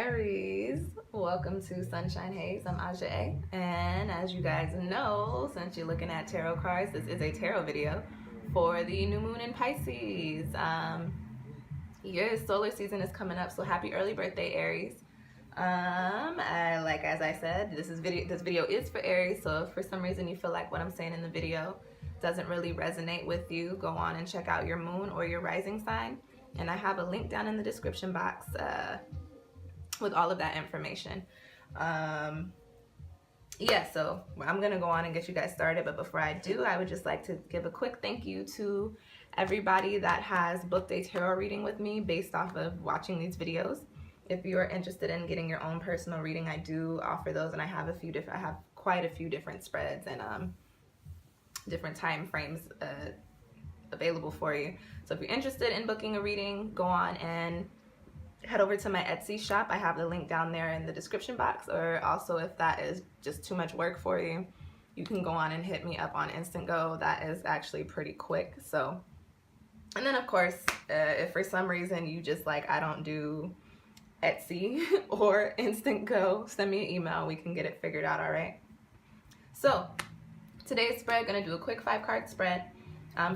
Aries, welcome to Sunshine Haze. I'm Aja A. And as you guys know, since you're looking at tarot cards, this is a tarot video for the new moon in Pisces. Your solar season is coming up, so happy early birthday, Aries. As I said, this video is for Aries, so if for some reason you feel like what I'm saying in the video doesn't really resonate with you, go on and check out your moon or your rising sign. And I have a link down in the description box with all of that information. So I'm gonna go on and get you guys started, but before I do, I would just like to give a quick thank you to everybody that has booked a tarot reading with me based off of watching these videos. If you are interested in getting your own personal reading, I do offer those, and I have quite a few different spreads and different time frames available for you. So if you're interested in booking a reading, go on and head over to my Etsy shop. I have the link down there in the description box, or also if that is just too much work for you, you can go on and hit me up on Instantgo. That is actually pretty quick. So, and then of course, if for some reason you just like, I don't do Etsy or Instantgo, send me an email. We can get it figured out, all right? So today's spread, gonna do a quick 5-card spread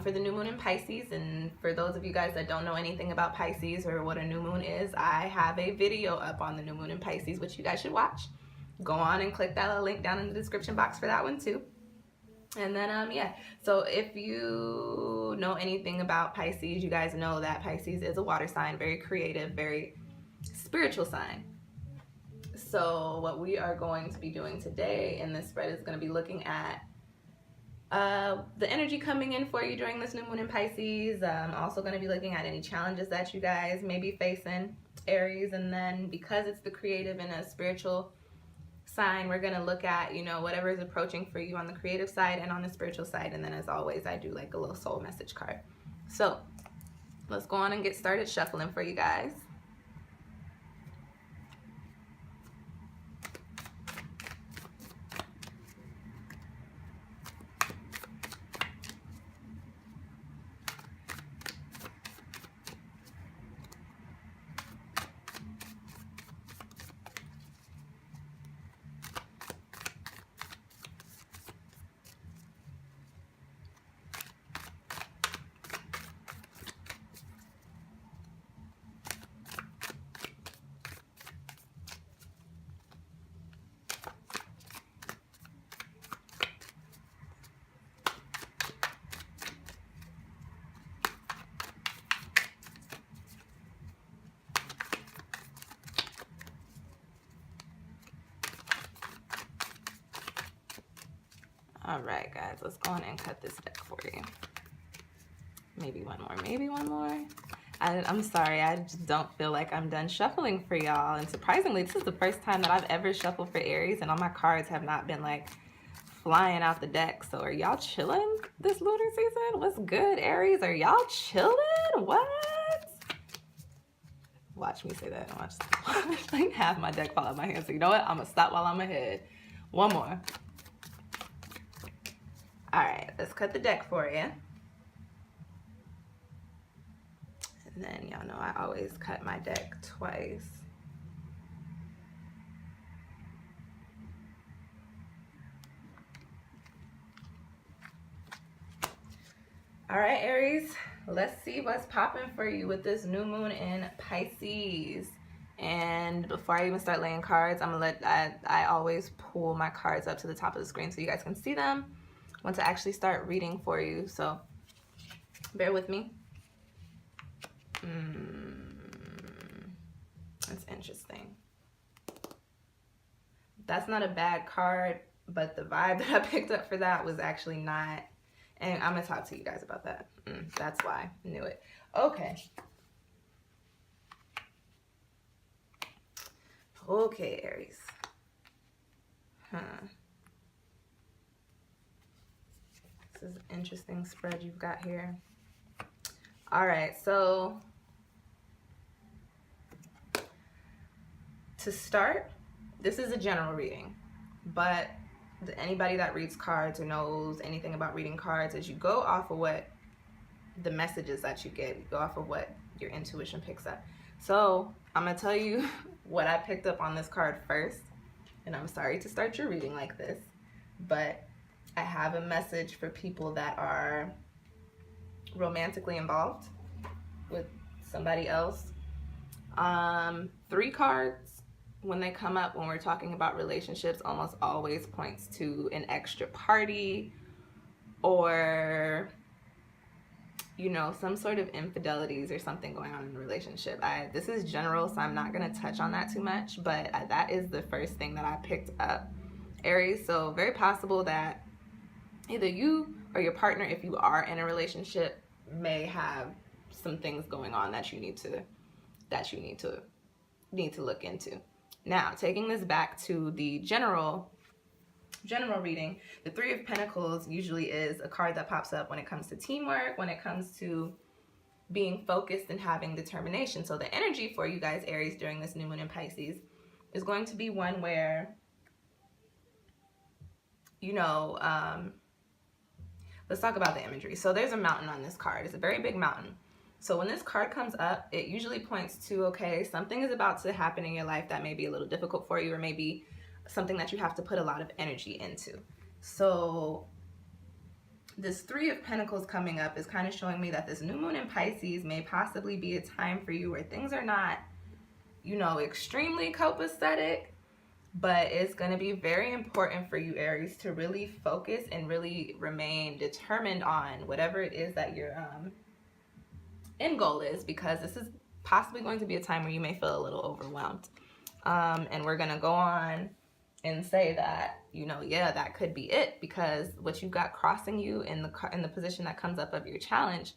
for the new moon in Pisces. And for those of you guys that don't know anything about Pisces or what a new moon is, I have a video up on the new moon in Pisces, which you guys should watch. Go on and click that little link down in the description box for that one too. And then, so if you know anything about Pisces, you guys know that Pisces is a water sign, very creative, very spiritual sign. So what we are going to be doing today in this spread is going to be looking at the energy coming in for you during this new moon in Pisces. I'm also going to be looking at any challenges that you guys may be facing, Aries. And then because it's the creative and a spiritual sign, we're going to look at, whatever is approaching for you on the creative side and on the spiritual side. And then as always, I do like a little soul message card. So let's go on and get started shuffling for you guys. All right, guys, let's go on and cut this deck for you. Maybe one more. I'm sorry, I just don't feel like I'm done shuffling for y'all. And surprisingly, this is the first time that I've ever shuffled for Aries, and all my cards have not been like flying out the deck. So are y'all chilling this lunar season? What's good, Aries? Are y'all chilling? What? Watch me say that. Watch like half my deck fall out of my hand. So you know what? I'm gonna stop while I'm ahead. One more. All right, let's cut the deck for you. And then y'all know I always cut my deck twice. All right, Aries, let's see what's popping for you with this new moon in Pisces. And before I even start laying cards, I'm gonna I always pull my cards up to the top of the screen so you guys can see them once I actually start reading for you, so bear with me. That's interesting. That's not a bad card, but the vibe that I picked up for that was actually not, and I'm gonna talk to you guys about that. That's why, I knew it. Okay. Okay, Aries. This is an interesting spread you've got here. All right, so to start, this is a general reading, but anybody that reads cards or knows anything about reading cards, is you go off of what the messages that you get, you go off of what your intuition picks up. So I'm gonna tell you what I picked up on this card first, and I'm sorry to start your reading like this, but I have a message for people that are romantically involved with somebody else. 3 cards, when they come up when we're talking about relationships, almost always points to an extra party or, you know, some sort of infidelities or something going on in the relationship. This is general, so I'm not going to touch on that too much, but that is the first thing that I picked up, Aries. So very possible that either you or your partner, if you are in a relationship, may have some things going on that you need to look into. Now, taking this back to the general reading, the 3 of Pentacles usually is a card that pops up when it comes to teamwork, when it comes to being focused and having determination. So the energy for you guys, Aries, during this new moon in Pisces is going to be one where, you know, let's talk about the imagery. So there's a mountain on this card. It's a very big mountain. So when this card comes up, it usually points to, okay, something is about to happen in your life that may be a little difficult for you, or maybe something that you have to put a lot of energy into. So this 3 of Pentacles coming up is kind of showing me that this new moon in Pisces may possibly be a time for you where things are not, you know, extremely copacetic, but it's going to be very important for you, Aries, to really focus and really remain determined on whatever it is that your end goal is, because this is possibly going to be a time where you may feel a little overwhelmed. And we're going to go on and say that, you know, yeah, that could be it, because what you've got crossing you in the position that comes up of your challenge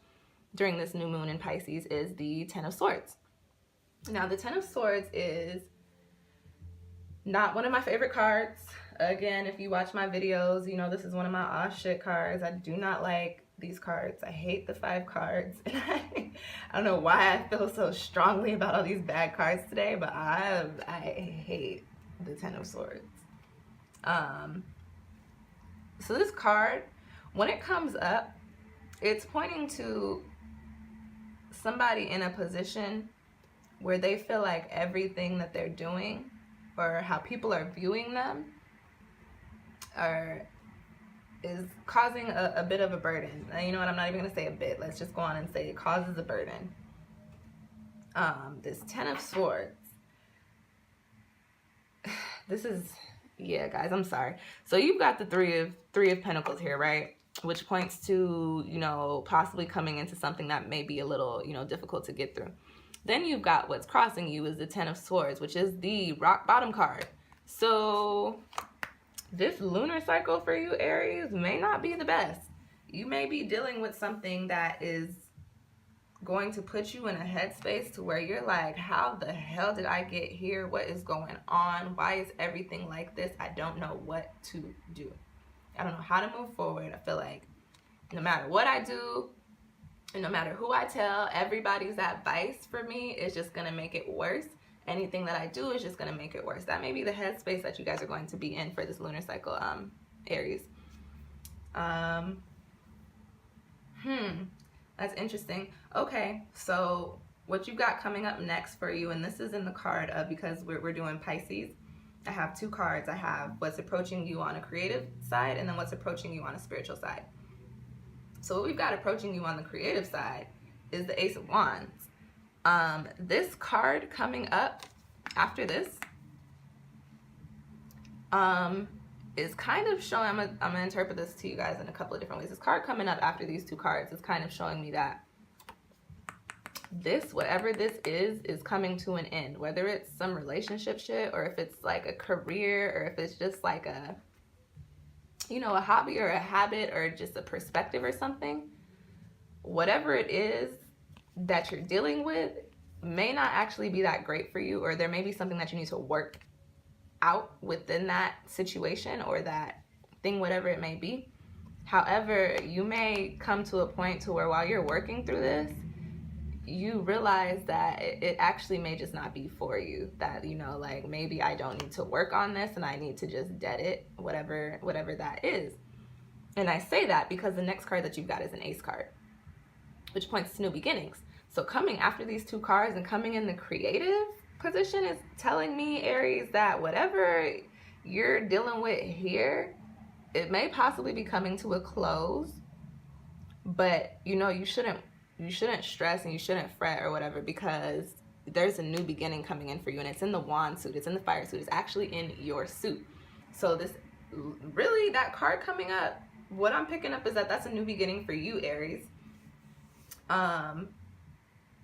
during this new moon in Pisces is the 10 of Swords. Now, the 10 of Swords is not one of my favorite cards. Again, if you watch my videos, you know this is one of my aw shit cards. I do not like these cards. I hate the 5 cards. And I don't know why I feel so strongly about all these bad cards today, but I hate the 10 of Swords. So this card, when it comes up, it's pointing to somebody in a position where they feel like everything that they're doing or how people are viewing them is causing a bit of a burden. You know what, I'm not even going to say a bit. Let's just go on and say it causes a burden. This 10 of Swords. This is, yeah, guys, I'm sorry. So you've got the 3 of Pentacles here, right? Which points to, you know, possibly coming into something that may be a little, you know, difficult to get through. Then you've got what's crossing you is the 10 of Swords, which is the rock bottom card. So this lunar cycle for you, Aries, may not be the best. You may be dealing with something that is going to put you in a headspace to where you're like, how the hell did I get here? What is going on? Why is everything like this? I don't know what to do. I don't know how to move forward. I feel like no matter what I do, and no matter who I tell, everybody's advice for me is just going to make it worse. Anything that I do is just going to make it worse. That may be the headspace that you guys are going to be in for this lunar cycle, Aries. That's interesting. Okay, so what you've got coming up next for you, and this is in the card of, because we're doing Pisces, I have 2 cards. I have what's approaching you on a creative side and then what's approaching you on a spiritual side. So what we've got approaching you on the creative side is the Ace of Wands. This card coming up after this is kind of showing, I'm gonna interpret this to you guys in a couple of different ways. This card coming up after these 2 cards is kind of showing me that this, whatever this is coming to an end. Whether it's some relationship shit, or if it's like a career, or if it's just like a, you know, a hobby or a habit or just a perspective or something. Whatever it is that you're dealing with may not actually be that great for you, or there may be something that you need to work out within that situation or that thing, whatever it may be. However, you may come to a point to where while you're working through this, you realize that it actually may just not be for you. That, you know, like, maybe I don't need to work on this and I need to just dead it, whatever that is. And I say that because the next card that you've got is an Ace card, which points to new beginnings. So coming after these two cards and coming in the creative position is telling me, Aries, that whatever you're dealing with here, it may possibly be coming to a close, but you know, you shouldn't stress and you shouldn't fret or whatever, because there's a new beginning coming in for you, and it's in the wand suit, it's in the fire suit, it's actually in your suit. So this really, that card coming up, what I'm picking up is that that's a new beginning for you, Aries.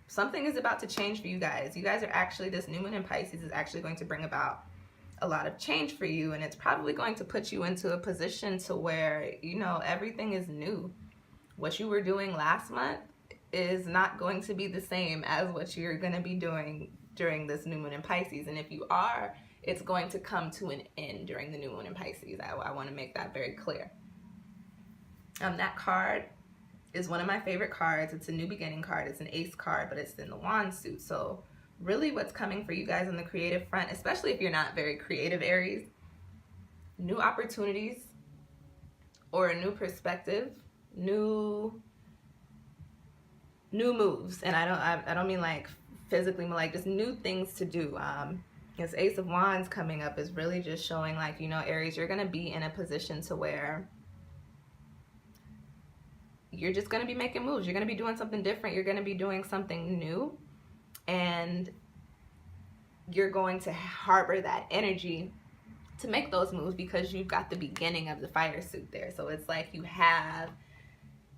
Something is about to change for you guys. You guys are actually, this new moon in Pisces is actually going to bring about a lot of change for you, and it's probably going to put you into a position to where, you know, everything is new. What you were doing last month is not going to be the same as what you're going to be doing during this new moon in Pisces. And if you are, it's going to come to an end during the new moon in Pisces. I want to make that very clear. That card is one of my favorite cards. It's a new beginning card. It's an ace card, but it's in the wand suit. So really what's coming for you guys on the creative front, especially if you're not very creative, Aries, new opportunities or a new perspective, new moves. And I don't mean like physically, but like just new things to do. This Ace of Wands coming up is really just showing, like, you know, Aries, you're going to be in a position to where you're just going to be making moves. You're going to be doing something different. You're going to be doing something new. And you're going to harbor that energy to make those moves because you've got the beginning of the fire suit there. So it's like you have,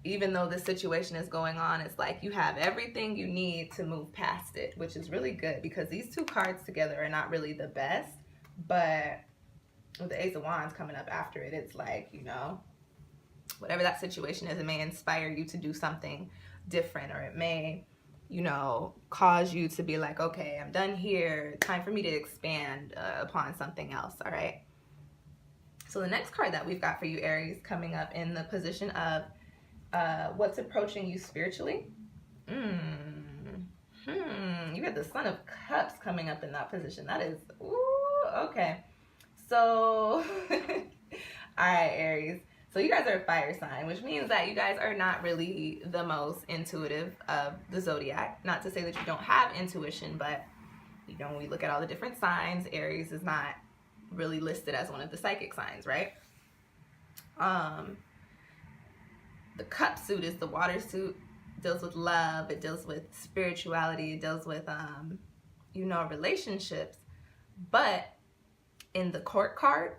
even though the situation is going on, it's like you have everything you need to move past it, which is really good, because these two cards together are not really the best. But with the Ace of Wands coming up after it, it's like, you know, whatever that situation is, it may inspire you to do something different, or it may, you know, cause you to be like, okay, I'm done here. Time for me to expand upon something else, all right? So the next card that we've got for you, Aries, coming up in the position of what's approaching you spiritually. You got the Son of Cups coming up in that position. That is, ooh, okay. So, all right, Aries. So you guys are a fire sign, which means that you guys are not really the most intuitive of the zodiac. Not to say that you don't have intuition, but, you know, when we look at all the different signs, Aries is not really listed as one of the psychic signs, right? The cup suit is the water suit. It deals with love. It deals with spirituality. It deals with, you know, relationships. But in the court cards,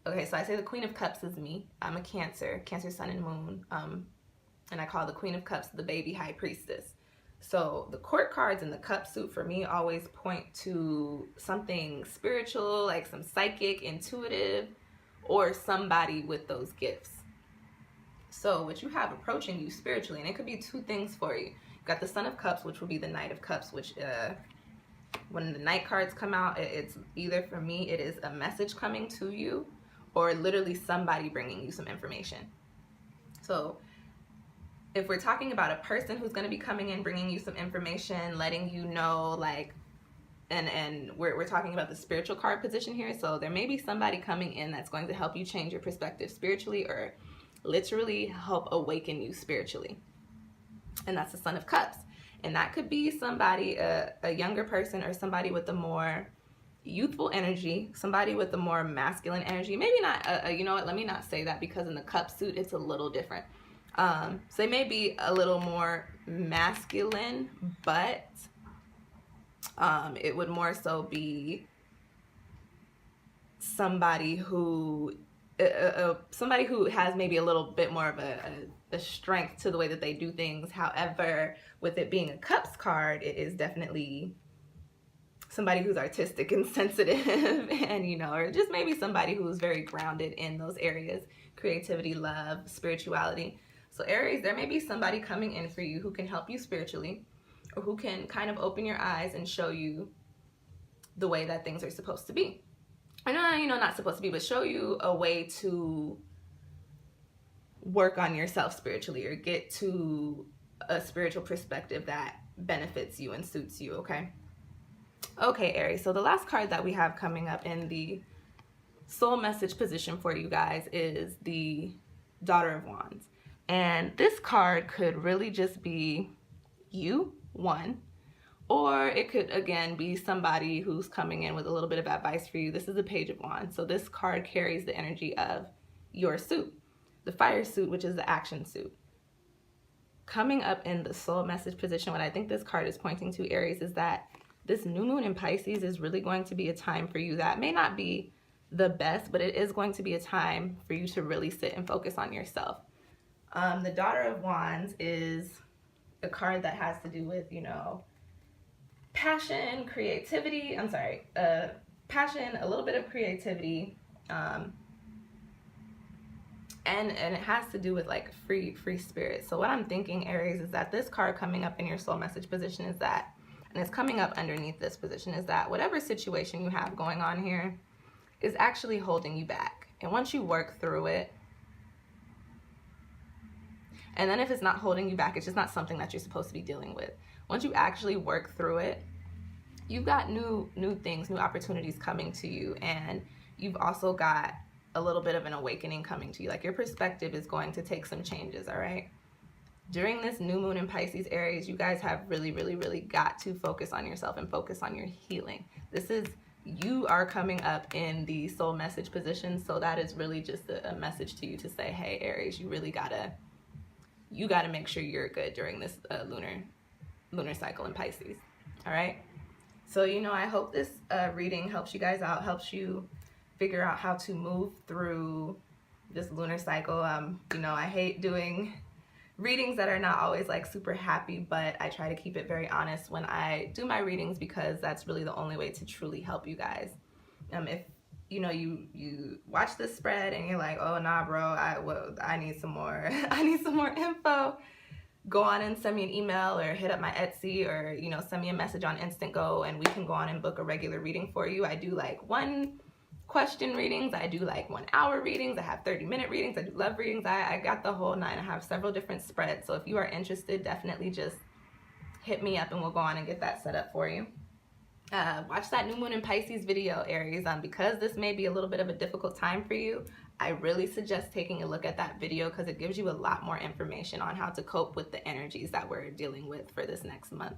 okay, so I say the Queen of Cups is me. I'm a Cancer sun and moon. And I call the Queen of Cups the baby high priestess. So the court cards and the cup suit for me always point to something spiritual, like some psychic, intuitive, or somebody with those gifts. So what you have approaching you spiritually, and it could be two things for you. You've got the Son of Cups, which will be the Knight of Cups, which when the Knight cards come out, it's either, for me, it is a message coming to you, or literally somebody bringing you some information. So if we're talking about a person who's going to be coming in, bringing you some information, letting you know, like, and we're talking about the spiritual card position here. So there may be somebody coming in that's going to help you change your perspective spiritually, or literally help awaken you spiritually. And that's the Son of Cups. And that could be somebody, a younger person, or somebody with a more youthful energy, somebody with a more masculine energy. Maybe not, you know what, let me not say that, because in the cup suit, it's a little different. So they may be a little more masculine, but it would more so be somebody who has maybe a little bit more of a strength to the way that they do things. However, with it being a cups card, it is definitely somebody who's artistic and sensitive and, you know, or just maybe somebody who's very grounded in those areas: creativity, love, spirituality. So Aries, there may be somebody coming in for you who can help you spiritually, or who can kind of open your eyes and show you the way that things are supposed to be. Or no, you know, not supposed to be, but show you a way to work on yourself spiritually, or get to a spiritual perspective that benefits you and suits you, okay? Okay, Aries, so the last card that we have coming up in the soul message position for you guys is the Daughter of Wands. And this card could really just be you, one, or it could, again, be somebody who's coming in with a little bit of advice for you. This is the Page of Wands. So this card carries the energy of your suit, the fire suit, which is the action suit. Coming up in the soul message position, what I think this card is pointing to, Aries, is that this new moon in Pisces is really going to be a time for you that may not be the best, but it is going to be a time for you to really sit and focus on yourself. The Daughter of Wands is a card that has to do with, you know, passion, creativity, passion, a little bit of creativity, and it has to do with like free spirit. So what I'm thinking, Aries, is that this card coming up in your soul message position is that, and it's coming up underneath this position, is that whatever situation you have going on here is actually holding you back. And once you work through it, and then if it's not holding you back, it's just not something that you're supposed to be dealing with. Once you actually work through it, you've got new things, new opportunities coming to you, and you've also got a little bit of an awakening coming to you. Like your perspective is going to take some changes, all right? During this new moon in Pisces, Aries, you guys have really, really, really got to focus on yourself and focus on your healing. This is, you are coming up in the soul message position, so that is really just a message to you to say, hey, Aries, you really gotta make sure you're good during this lunar cycle in Pisces, all right? So, you know, I hope this reading helps you guys out, helps you figure out how to move through this lunar cycle. You know, I hate doing readings that are not always like super happy, but I try to keep it very honest when I do my readings, because that's really the only way to truly help you guys. If you know, you watch this spread and you're like, oh nah bro, I need some more I need some more info, go on and send me an email or hit up my Etsy, or, you know, send me a message on Instantgo and we can go on and book a regular reading for you. I do like 1 question readings, I do like 1 hour readings, I have 30-minute readings, I do love readings, I got the whole 9. I have several different spreads. So if you are interested, definitely just hit me up and we'll go on and get that set up for you. Watch that new moon in Pisces video, Aries. Because this may be a little bit of a difficult time for you, I really suggest taking a look at that video, because it gives you a lot more information on how to cope with the energies that we're dealing with for this next month.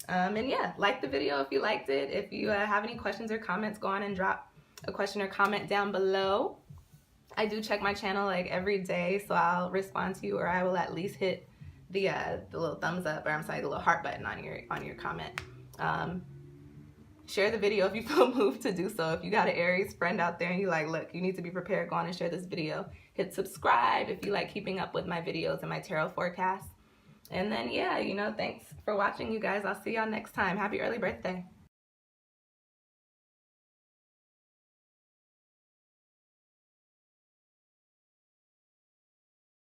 And yeah, like the video if you liked it. If you have any questions or comments, go on and drop a question or comment down below. I do check my channel like every day, so I'll respond to you, or I will at least hit the little thumbs up, or I'm sorry, the little heart button on your comment. Share the video if you feel moved to do so. If you got an Aries friend out there and you like, look, you need to be prepared, go on and share this video. Hit subscribe if you like keeping up with my videos and my tarot forecasts. And then, yeah, you know, thanks for watching, you guys. I'll see y'all next time. Happy early birthday.